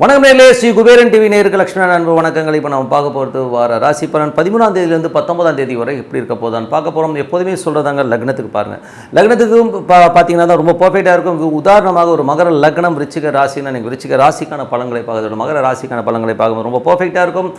வணக்கம் நேயர்களே, ஸ்ரீ குபேரன் டிவி நேயர்களுக்கு லட்சுமண அன்பு வணக்கங்கள். இப்போ நம்ம பார்க்க போகிறது வார ராசி பலன் 13ஆம் தேதியிலிருந்து 19ஆம் தேதி வரை எப்படி இருக்க போதான்னு பார்க்க போகிறோம். எப்போதுமே சொல்கிறதாங்க லக்னத்துக்கு பாருங்கள். லக்னத்துக்கும் பார்த்தீங்கன்னா தான் ரொம்ப பர்ஃபெக்டாக இருக்கும். உதாரணமாக ஒரு மகர லக்னம் விருச்சிக ராசின்னா நீங்கள் விருச்சிக ராசிக்கான பலன்களை பார்க்குறது மகர ராசிக்கான பலன்களை பார்க்கும்போது ரொம்ப பர்ஃபெக்டாக இருக்கும்.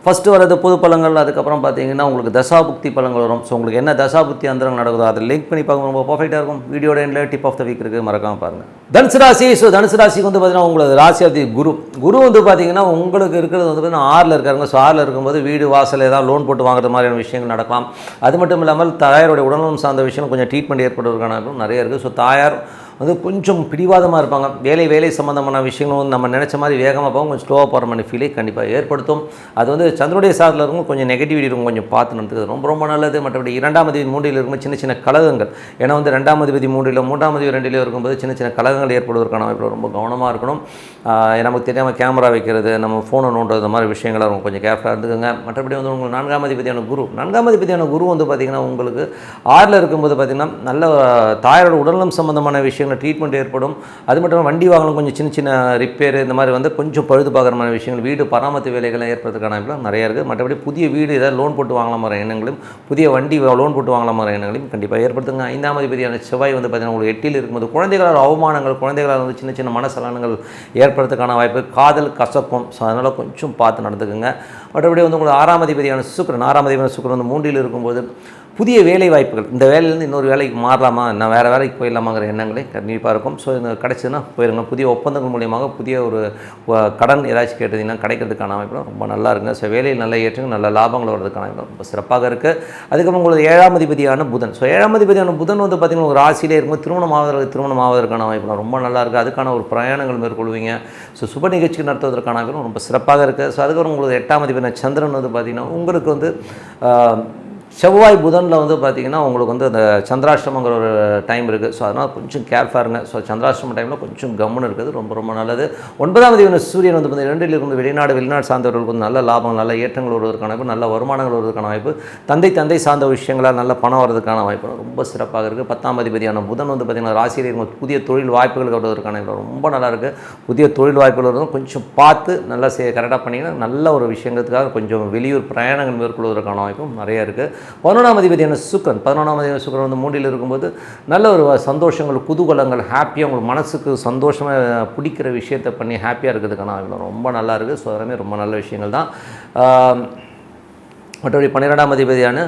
ஃபஸ்ட்டு வரது பொது பலன்கள், அதுக்கப்புறம் பார்த்தீங்கன்னா உங்களுக்கு தசாபுக்தி பலன்கள் வரும். ஸோ உங்களுக்கு என்ன தசாபுக்தி அந்தரங்கள் நடக்குதோ அதை லிங்க் பண்ணி பார்க்க ரொம்ப பர்ஃபெக்டாக இருக்கும். வீடியோட எண்டில் டிப் ஆஃப் த வீக் இருக்குது, மறக்காமல் பாருங்கள். தனுசு ராசி. ஸோ தனுசு ராசிக்கு வந்து பார்த்தீங்கன்னா உங்களுக்கு ராசியாதி குரு வந்து பார்த்தீங்கன்னா உங்களுக்கு இருக்கிறது வந்து பார்த்தீங்கன்னா 6ல் இருக்காருங்க. ஸோ 6ல் இருக்கும்போது வீடு வாசல் ஏதாவது லோன் போட்டு வாங்குற மாதிரியான விஷயங்கள் நடக்கலாம். அது மட்டும் இல்லாமல் தாயாருடைய உடல்நலம் சார்ந்த விஷயம் கொஞ்சம் ட்ரீட்மெண்ட் ஏற்படுவதற்கான நிறைய இருக்குது. ஸோ தாயார் வந்து கொஞ்சம் பிடிவாதமாக இருப்பாங்க. வேலை சம்மந்தமான விஷயங்களும் வந்து நம்ம நினச்ச மாதிரி வேகமாக போகும், கொஞ்சம் ஸ்லோவாக போகிற மாதிரி ஃபீலை கண்டிப்பாக ஏற்படுத்தும். அது வந்து சந்திரனுடைய சாரத்தில் இருக்கும், கொஞ்சம் நெகட்டிவிட்டி இருக்கும், கொஞ்சம் பார்த்து நடத்துக்கிறது ரொம்ப நல்லது. மற்றபடி 2ஆம் அதிபதி 3ல் இருக்கும்போது சின்ன கலகங்கள், ஏன்னா வந்து 2ஆம் அதிபதி 3ல் 3ஆம் அதிபதி 2ல் இருக்கும்போது சின்ன கலகங்கள் ஏற்படுவதற்கான வாய்ப்பு ரொம்ப கவனமாக இருக்கணும். நமக்கு தெரியாமல் கேமரா வைக்கிறது, நம்ம ஃபோனை நோண்டுறது, இந்த மாதிரி விஷயங்களாக இருக்கும், கொஞ்சம் கேர்ஃபுல்லாக இருந்துக்குங்க. மற்றபடி வந்து உங்களுக்கு 4ஆம் அதிபதியான குரு வந்து பார்த்திங்கன்னா உங்களுக்கு 6ல் இருக்கும்போது பார்த்திங்கன்னா நல்ல தாயாரோட உடல்நலம் சம்மந்தமான விஷயங்கள் ட்ரீட்மெண்ட் ஏற்படும். அது மட்டும் வண்டி வாங்கலாம், கொஞ்சம் சின்ன ரிப்பேர், இந்த மாதிரி வந்து கொஞ்சம் பழுது பார்க்குற மாதிரி விஷயங்கள், வீடு பராமரிப்பு வேலைகள்லாம் ஏற்படுறதுக்கான வாய்ப்புலாம் நிறையா இருக்குது. மற்றபடி புதிய வீடு ஏதாவது லோன் போட்டு வாங்கலாம் வர எண்ணங்களும், புதிய வண்டி லோன் போட்டு வாங்கலாம் வர எண்ணங்களையும் கண்டிப்பாக ஏற்படுத்துங்க. 5ஆம் அதிபதியான செவ்வாய் வந்து பார்த்திங்கன்னா உங்களுக்கு 8ல் இருக்கும்போது குழந்தைகளால் அவமானங்கள், குழந்தைகளால் வந்து சின்ன மனசலனங்கள் ஏற்படுறதுக்கான வாய்ப்பு, காதல் கசக்கும். ஸோ அதனால் கொஞ்சம் பார்த்து நடந்துக்குங்க. மற்றபடி வந்து உங்களுக்கு 6ஆம் அதிபதியான சுக்கிரன் வந்து 3ல் இருக்கும்போது புதிய வேலை வாய்ப்புகள், இந்த வேலையிலேருந்து இன்னொரு வேலைக்கு மாறலாமா, நான் வேறு வேலைக்கு போயிடலாமாங்கிற எண்ணங்களே கண்டிப்பாக இருக்கும். ஸோ இந்த கிடச்சிதுன்னா போயிருங்க. புதிய ஒப்பந்தங்கள் மூலியமாக புதிய ஒரு கடன் ஏதாச்சும் கேட்டதிங்கன்னா கிடைக்கிறதுக்கான அமைப்புலாம் ரொம்ப நல்லா இருக்குங்க. ஸோ வேலையில் நல்ல ஏற்றங்கள், நல்ல லாபங்கள் வர்றதுக்கான அமைப்பு ரொம்ப சிறப்பாக இருக்குது. அதுக்கப்புறம் உங்களுக்கு 7ஆம் அதிபதியான புதன். ஸோ 7ஆம் அதிபதியான புதன் வந்து பார்த்திங்கன்னா ஒரு ராசியிலே இருக்கும்போது திருமணம் ஆவதற்கான அமைப்புலாம் ரொம்ப நல்லா இருக்குது. அதுக்கான ஒரு பிரயாணங்கள் மேற்கொள்வீங்க. ஸோ சுப நிகழ்ச்சி நடத்துவதற்கான அமைப்பும் ரொம்ப சிறப்பாக இருக்குது. ஸோ அதுக்கப்புறம் உங்களுக்கு 8ஆம் அதிபதியான சந்திரன் வந்து பார்த்திங்கன்னா உங்களுக்கு வந்து செவ்வாய் புதனில் வந்து பார்த்திங்கன்னா உங்களுக்கு வந்து அந்த சந்திராஷ்டமங்கிற ஒரு டைம் இருக்குது. ஸோ அதனால் கொஞ்சம் கேர்ஃபுல்லாக இருங்க. ஸோ சந்திராஷ்டம டைமில் கொஞ்சம் கம்முன்னு இருக்குது, ரொம்ப நல்லது. 9ஆம் அதிபதியான சூரியன் வந்து 2ல் இருந்து வெளிநாடு சார்ந்தவர்களுக்கு வந்து நல்ல லாபம், நல்ல ஏற்றங்கள் வருவதற்கான வாய்ப்பு, நல்ல வருமானங்கள் வருவதற்கான வாய்ப்பு, தந்தை சார்ந்த விஷயங்களால் நல்ல பணம் வரதுக்கான வாய்ப்பு ரொம்ப சிறப்பாக இருக்குது. 10ஆம் அதிபதியான புதன் வந்து பார்த்திங்கன்னா ராசியில் இருக்கும் புதிய தொழில் வாய்ப்புகள் வருவதற்கான ரொம்ப நல்லா இருக்குது. புதிய தொழில் வாய்ப்புகள் வருவதும் கொஞ்சம் பார்த்து நல்லா கரெக்டாக பண்ணிங்கன்னா நல்ல ஒரு விஷயங்களுக்காக கொஞ்சம் வெளியூர் பிரயாணங்கள் மேற்கொள்வதற்கான வாய்ப்பும் நிறையா இருக்குது. 11ஆம் அதிபதியான சுக்கிரன் வந்து 3ல் இருக்கும்போது நல்ல ஒரு சந்தோஷங்கள், குதூகலங்கள், ஹாப்பியாக உங்களுக்கு மனசுக்கு சந்தோஷமாக பிடிக்கிற விஷயத்தை பண்ணி ஹாப்பியாக இருக்கிறதுக்கான ரொம்ப நல்லா இருக்குது. ஸோ அதெல்லாமே ரொம்ப நல்ல விஷயங்கள் தான். மற்றபடி 12ஆம் அதிபதியான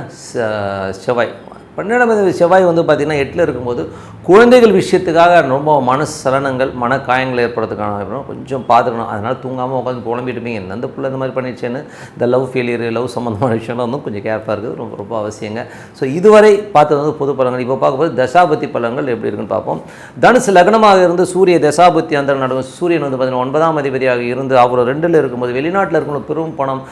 செவ்வாய் வந்து பார்த்திங்கன்னா 8ல் இருக்கும்போது குழந்தைகள் விஷயத்துக்காக ரொம்ப மனசலனங்கள், மனக்காயங்கள் ஏற்படுறதுக்கான கொஞ்சம் பார்த்துக்கணும். அதனால் தூங்காமல் உட்காந்து புலம்பிட்டுப்பீங்க, அந்த பிள்ளை இந்த மாதிரி பண்ணிடுச்சேன்னு. இந்த லவ் ஃபெயிலியர், லவ் சம்மந்தமான விஷயம்லாம் வந்து கொஞ்சம் கேர்ஃபுல்லாக இருக்குது, ரொம்ப அவசியங்க. ஸோ இதுவரை பார்த்தது வந்து பொது பலன்கள். இப்போ பார்க்கும்போது தசாபுத்தி பலன்கள் எப்படி இருக்குன்னு பார்ப்போம். தனுசு லக்னமாக இருந்து சூரிய தசாபுத்தி அந்த நடக்கும். சூரியன் வந்து பார்த்திங்கன்னா 9ஆம் அதிபதியாக இருந்து அவர் 2ல் இருக்கும்போது வெளிநாட்டில் இருக்கணும் பெரும் பணம்,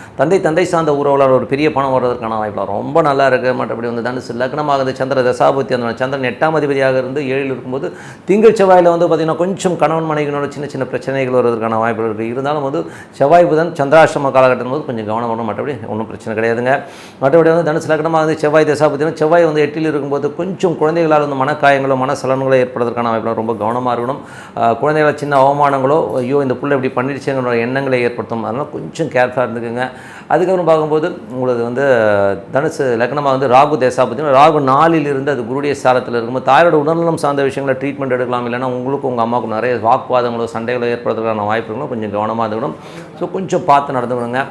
தந்தை சார்ந்த உறவுகளால் ஒரு பெரிய பணம் வர்றதுக்கான வாய்ப்பு ரொம்ப நல்லா இருக்குது. மற்றபடி வந்து தனுசு லக்னமாக சந்திர தசாபுத்தி அந்த சந்திரன் 8ஆம் அதிபதியாக இருந்து 7ல் இருக்கும்போது திங்கள் செவ்வாயில் வந்து பார்த்திங்கன்னா கொஞ்சம் கணவன் மனைவிகளோட சின்ன பிரச்சனைகள் வருவதற்கான வாய்ப்புகள் இருக்குது. இருந்தாலும் வந்து செவ்வாய் புதன் சந்திராஷ்டம காலகட்டம் போது கொஞ்சம் கவனம் வரணும். மற்றபடி ஒன்றும் பிரச்சனை கிடையாதுங்க. மற்றபடி வந்து தனுசு லக்னமாக வந்து செவ்வாய் தசாபுத்தினா செவ்வாய் வந்து 8ல் இருக்கும்போது கொஞ்சம் குழந்தைகளால் வந்து மனக்காயங்களோ மனசலன்களோ ஏற்படுவதற்கான வாய்ப்புகள் ரொம்ப கவனமாக இருக்கணும். குழந்தைகளால் சின்ன அவமானங்களோ, ஐயோ இந்த பிள்ளை இப்படி பண்ணிடுச்சுங்கிற எண்ணங்களை ஏற்படுத்தும். அதனால் கொஞ்சம் கேர்ஃபுல்லாக இருந்துக்குங்க. அதுக்கப்புறம் பார்க்கும்போது உங்களுக்கு வந்து தனுசு லக்னமாக வந்து ராகு தசாபுத்தினா ராகு 4ல் இருந்து அது குருடைய சாரத்தில் இருக்கும்போது தாயோட உடல்நலம் சார்ந்த விஷயங்களை ட்ரீட்மெண்ட் எடுக்கலாம். இல்லைனா உங்களுக்கு உங்கள் அம்மாவுக்கு நிறைய வாக்குவாதங்களோ சண்டைகளோ ஏற்படுறதுக்கான வாய்ப்புகளும் கொஞ்சம் கவனமாக இருக்கணும். ஸோ கொஞ்சம் பார்த்து நடந்துக்கணுங்க.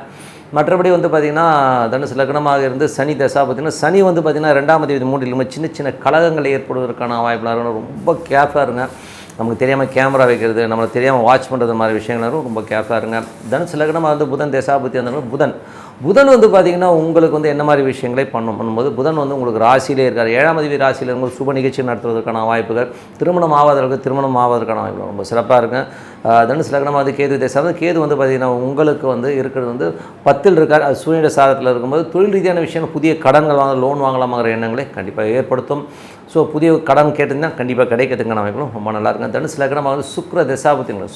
மற்றபடி வந்து பார்த்திங்கன்னா தனுசு லக்னமாக இருந்து சனி தசாபுத்தினா சனி வந்து பார்த்திங்கன்னா 2ஆம் அதிபதி 3ல் சின்ன கலகங்கள் ஏற்படுவதற்கான வாய்ப்புலாம் ரொம்ப கேர்ஃபுல்லாக இருங்க. நமக்கு தெரியாமல் கேமரா வைக்கிறது, நம்மளுக்கு தெரியாமல் வாட்ச் பண்ணுறது மாதிரி விஷயங்களும் ரொம்ப கேர்ஃபுல்லாக இருங்க. தனுசு லக்னமாக வந்து புதன் தசாபுத்தி அந்த புதன் வந்து பார்த்திங்கன்னா உங்களுக்கு வந்து என்ன மாதிரி விஷயங்களை பண்ணும்போது புதன் வந்து உங்களுக்கு ராசியிலே இருக்கார். 7ஆம் அதிபதி ராசியில் இருக்கும்போது சுப நிகழ்ச்சி நடத்துவதற்கான வாய்ப்புகள், திருமணம் ஆவதற்கான வாய்ப்புகள் ரொம்ப சிறப்பாக இருக்குங்க. தனுசு லக்னமாக அது கேது தேசம். கேது வந்து பார்த்திங்கன்னா உங்களுக்கு வந்து இருக்கிறது வந்து 10ல் இருக்கார். அது சூரியனுடைய சாரத்தில் இருக்கும்போது தொழில் ரீதியான விஷயங்கள், புதிய கடன்கள் வாங்க, லோன் வாங்கலாமாங்கிற எண்ணங்களை கண்டிப்பாக ஏற்படுத்தும். ஸோ புதிய கடன் கேட்டிருந்தால் கண்டிப்பாக கிடைக்கிறதுக்கான அமைப்புகளும் ரொம்ப நல்லாயிருக்கும். தனுசு லக்னமாக வந்து சுக்கிர தசாபதிங்களா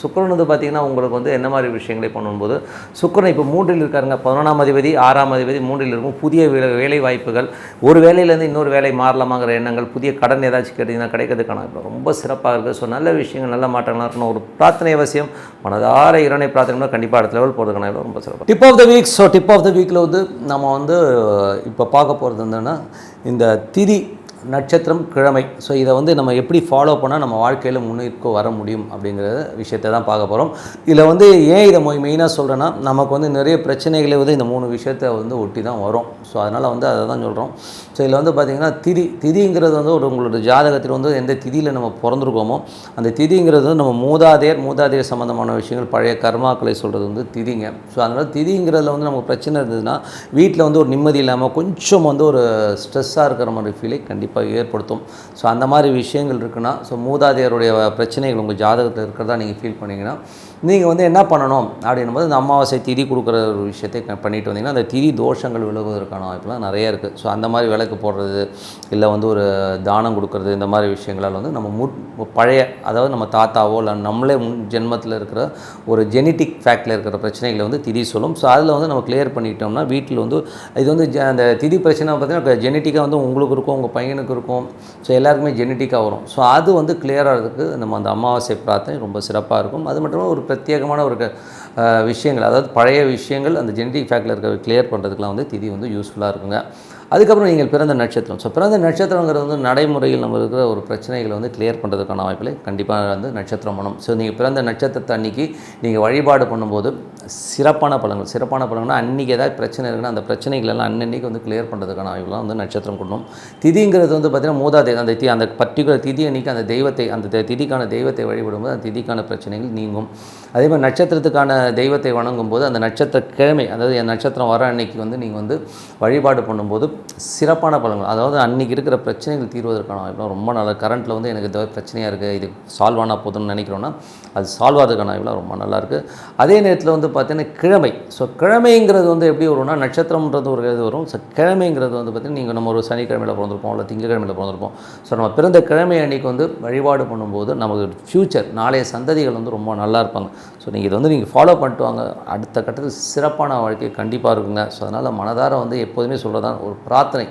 சுக்கிரன் வந்து பார்த்திங்கன்னா உங்களுக்கு வந்து என்ன மாதிரி விஷயங்களை பண்ணும்போது சுக்கிரன் இப்போ 3ல் இருக்காருங்க. 11ஆம் அதிபதி 6ஆம் அதிபதி 3ல் இருக்கும். புதிய வேலை வாய்ப்புகள், ஒரு வேலையிலேருந்து இன்னொரு வேலை மாறலாமாங்கிற எண்ணங்கள், புதிய கடன் ஏதாச்சும் கேட்டிங்கன்னா கிடைக்கிறதுக்கான ரொம்ப சிறப்பாக இருக்குது. ஸோ நல்ல விஷயங்கள், நல்ல மாற்றங்களாக இருக்கணும். ஒரு பிரார்த்தனை அவசியம், மனதார இறைவனை பிரார்த்தனை கண்டிப்பாக அடுத்த லெவல் போகிறதுக்கான ரொம்ப சிறப்பு. Tip of the week. So tip of the வீக்கில் வந்து நம்ம வந்து இப்போ பார்க்க போகிறது என்னென்னா இந்த திதி நட்சத்திரம் கிழமை. ஸோ இதை வந்து நம்ம எப்படி ஃபாலோ பண்ணால் நம்ம வாழ்க்கையில் முன்னிற்கு வர முடியும் அப்படிங்கிற விஷயத்தை தான் பார்க்க போகிறோம். இதில் வந்து ஏன் இதை மெயினாக சொல்கிறேன்னா, நமக்கு வந்து நிறைய பிரச்சனைகளை வந்து இந்த 3 விஷயத்தை வந்து ஒட்டி தான் வரும். ஸோ அதனால் வந்து அதை தான் சொல்கிறோம். ஸோ இதில் வந்து பார்த்திங்கன்னா திதிங்கிறது வந்து உங்களோட ஜாதகத்தில் வந்து எந்த திதியில் நம்ம பிறந்திருக்கோமோ அந்த திதிங்கிறது வந்து நம்ம மூதாதையர் சம்மந்தமான விஷயங்கள், பழைய கர்மாக்களை சொல்கிறது வந்து திதிங்க. ஸோ அதனால் திதிங்கிறதுல வந்து நமக்கு பிரச்சனை இருந்ததுன்னா வீட்டில் வந்து ஒரு நிம்மதி இல்லாமல் கொஞ்சம் வந்து ஒரு ஸ்ட்ரெஸ்ஸாக இருக்கிற மாதிரி ஃபீலை கண்டிப்பாக ஏற்படுத்தும். ஸோ அந்த மாதிரி விஷயங்கள் இருக்குன்னா, ஸோ மூதாதையருடைய பிரச்சனைகள் உங்கள் ஜாதகத்தில் இருக்கிறதா நீங்கள் ஃபீல் பண்ணிங்கன்னா நீங்கள் வந்து என்ன பண்ணணும் அப்படின்னும் போது இந்த அமாவாசை திதி கொடுக்குற ஒரு விஷயத்தை பண்ணிட்டு வந்தீங்கன்னா அந்த திதி தோஷங்கள் விலகுவதற்கான வாய்ப்புலாம் நிறைய இருக்குது. ஸோ அந்த மாதிரி விளக்கு போடுறது, இல்லை வந்து ஒரு தானம் கொடுக்குறது, இந்த மாதிரி விஷயங்களால் வந்து நம்ம பழைய, அதாவது நம்ம தாத்தாவோ இல்லை நம்மளே முன் ஜென்மத்தில் இருக்கிற ஒரு ஜெனட்டிக் ஃபேக்டில் இருக்கிற பிரச்சனைகளை வந்து திதி சொல்லும். ஸோ அதில் வந்து நம்ம கிளியர் பண்ணிட்டோம்னா வீட்டில் வந்து இது வந்து அந்த திதி பிரச்சனை பார்த்திங்கன்னா ஜெனட்டிக்காக வந்து உங்களுக்கு இருக்கும், உங்கள் பையனுக்கு இருக்கும். ஸோ எல்லாருக்குமே ஜெனட்டிக்காக வரும். ஸோ அது வந்து கிளியராகிறதுக்கு நம்ம அந்த அமாவாசை பிரார்த்தனை ரொம்ப சிறப்பாக இருக்கும். அது மட்டும் ஒரு பிரத்யேகமான ஒரு விஷயங்கள், அதாவது பழைய விஷயங்கள் அந்த ஜெனட்டிக் ஃபேக்டில் இருக்கிற கிளியர் பண்ணுறதுக்குலாம் வந்து திதி வந்து யூஸ்ஃபுல்லாக இருக்குங்க. அதுக்கப்புறம் நீங்கள் பிறந்த நட்சத்திரம். ஸோ பிறந்த நட்சத்திரங்கிறது வந்து நடைமுறையில் நம்ம இருக்கிற ஒரு பிரச்சனைகளை வந்து கிளியர் பண்ணுறதுக்கான வாய்ப்பில் கண்டிப்பாக வந்து நட்சத்திரம் பண்ணும். ஸோ நீங்கள் பிறந்த நட்சத்திரத்தை அன்றைக்கி நீங்கள் வழிபாடு பண்ணும்போது சிறப்பான பலன்கள்னா அன்றைக்கி ஏதாவது பிரச்சனை இருக்குன்னா அந்த பிரச்சனைகளெல்லாம் அன்னன்னைக்கு வந்து கிளியர் பண்ணுறதுக்கான வாய்ப்புலாம் வந்து நட்சத்திரம் கொண்டோம். திதிங்கிறது வந்து பார்த்திங்கன்னா மூதாதை அந்த பர்டிகுலர் திதி அன்றைக்கி அந்த தெய்வத்தை, அந்த திதிக்கான தெய்வத்தை வழிபடும்போது அந்த திதிக்கான பிரச்சனைகள் நீங்கும். அதே மாதிரி நட்சத்திரத்துக்கான தெய்வத்தை வணங்கும் போது அந்த நட்சத்திர கிழமை, அதாவது என் நட்சத்திரம் வர அன்னைக்கு வந்து நீங்கள் வந்து வழிபாடு பண்ணும்போது சிறப்பான பலன்கள், அதாவது அன்றைக்கி இருக்கிற பிரச்சனைகள் தீர்வதற்கான வாய்ப்புலாம் ரொம்ப நல்ல. கரண்ட்டில் வந்து எனக்கு இந்த பிரச்சனையாக இருக்குது, இது சால்வ் ஆனால் போதும்னு நினைக்கிறோன்னா அது சால்வ் ஆகிறதுக்கான வாய்ப்புலாம் ரொம்ப நல்லாயிருக்கு. அதே நேரத்தில் வந்து பார்த்திங்கன்னா கிழமை. ஸோ கிழமைங்கிறது வந்து எப்படி வரும்னா, நட்சத்திரம்ன்றது ஒரு இது வரும். ஸோ கிழமைங்கிறது வந்து பார்த்திங்கன்னா நீங்கள் நம்ம ஒரு சனிக்கிழமையில் பிறந்திருப்போம், இல்லை திங்கக்கிழமையில் பிறந்திருப்போம். ஸோ நம்ம பிறந்த கிழமை அன்றைக்கி வந்து வழிபாடு பண்ணும்போது நமக்கு ஃப்யூச்சர், நாளைய சந்ததிகள் வந்து ரொம்ப நல்லா இருப்பாங்க. ஸோ நீங்கள் இதை வந்து நீங்கள் ஃபாலோ பண்ணிட்டு வாங்க, அடுத்த கட்டத்தில் சிறப்பான வாழ்க்கை கண்டிப்பாக இருக்குங்க. ஸோ அதனால் மனதார வந்து எப்போதுமே சொல்கிறதான் ஒரு பிரார்த்தனை,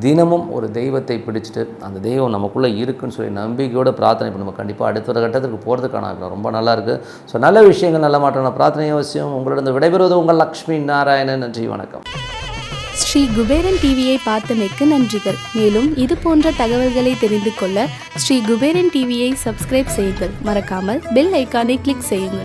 தினமும் ஒரு தெய்வத்தை பிடிச்சிட்டு அந்த தெய்வம் நமக்குள்ளே இருக்குன்னு சொல்லி நம்பிக்கையோட பிரார்த்தனை பண்ணுவோம். கண்டிப்பாக அடுத்த கட்டத்துக்கு போகிறதுக்கான ரொம்ப நல்லாயிருக்கு. ஸோ நல்ல விஷயங்கள், நல்ல மாற்றம், பிரார்த்தனை அவசியம். உங்களிடம் விடைபெறுவது உங்கள் லக்ஷ்மி நாராயணன். நன்றி, வணக்கம். ஸ்ரீ குபேரன் டிவியை பார்த்தமைக்கு நன்றிகள். மேலும் இது போன்ற தகவல்களை தெரிந்து கொள்ள ஸ்ரீ குபேரன் டிவியை சப்ஸ்கிரைப் செய்யுங்கள். மறக்காமல் பெல் ஐக்கானை கிளிக் செய்யுங்கள்.